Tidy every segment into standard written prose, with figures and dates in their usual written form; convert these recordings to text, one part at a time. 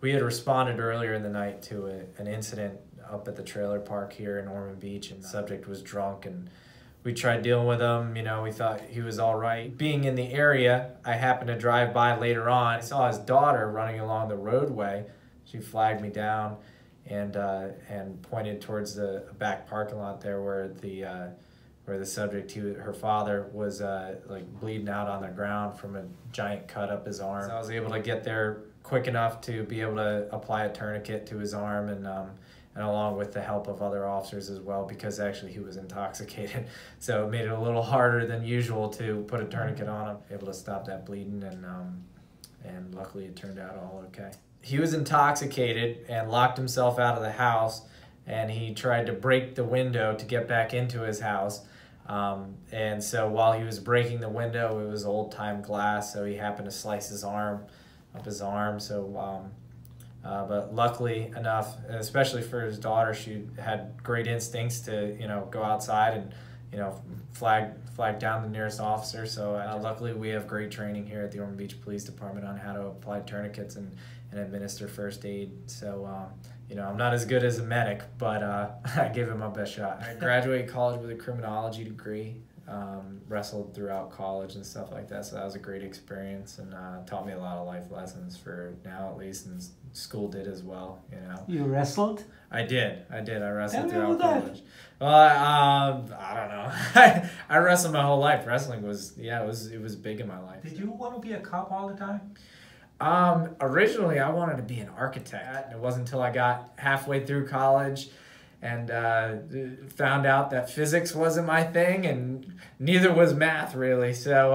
We had responded earlier in the night to an incident up at the trailer park here in Ormond Beach, and the subject was drunk, and we tried dealing with him. You know, we thought he was all right. Being in the area, I happened to drive by later on. I saw his daughter running along the roadway. She flagged me down and pointed towards the back parking lot there where the subject, her father, was like bleeding out on the ground from a giant cut up his arm. So I was able to get there quick enough to be able to apply a tourniquet to his arm, and along with the help of other officers as well, because actually he was intoxicated. So it made it a little harder than usual to put a tourniquet on him. Able to stop that bleeding, and luckily it turned out all okay. He was intoxicated and locked himself out of the house, and he tried to break the window to get back into his house. And so while he was breaking the window, it was old-time glass, so he happened to slice his arm, up his arm. So, but luckily enough, especially for his daughter, she had great instincts to, go outside and, flag down the nearest officer. So luckily we have great training here at the Ormond Beach Police Department on how to apply tourniquets and administer first aid. So, I'm not as good as a medic, but I give it my best shot. I graduated college with a criminology degree, wrestled throughout college and stuff like that, so that was a great experience, and taught me a lot of life lessons for now at least, and school did as well, You wrestled? I did. I wrestled Tell me throughout about college. Well, I don't know. I wrestled my whole life. Wrestling was, it was big in my life. Did you want to be a cop all the time? Originally I wanted to be an architect. It wasn't until I got halfway through college and found out that physics wasn't my thing, and neither was math really. So,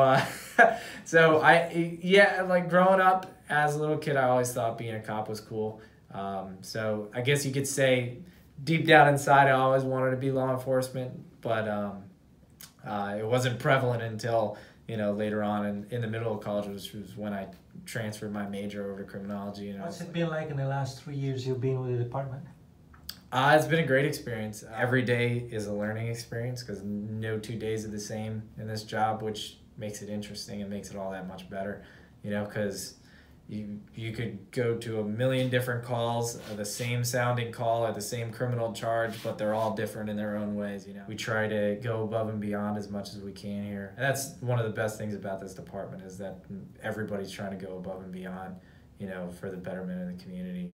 like growing up as a little kid, I always thought being a cop was cool. So I guess you could say deep down inside I always wanted to be law enforcement, but it wasn't prevalent until later on in the middle of college, which was when I transferred my major over to criminology. What's it been like in the last 3 years you've been with the department? It's been a great experience. Every day is a learning experience, because no 2 days are the same in this job, which makes it interesting and makes it all that much better, because you could go to a million different calls, the same sounding call, or the same criminal charge, but they're all different in their own ways. We try to go above and beyond as much as we can here. And that's one of the best things about this department, is that everybody's trying to go above and beyond, for the betterment of the community.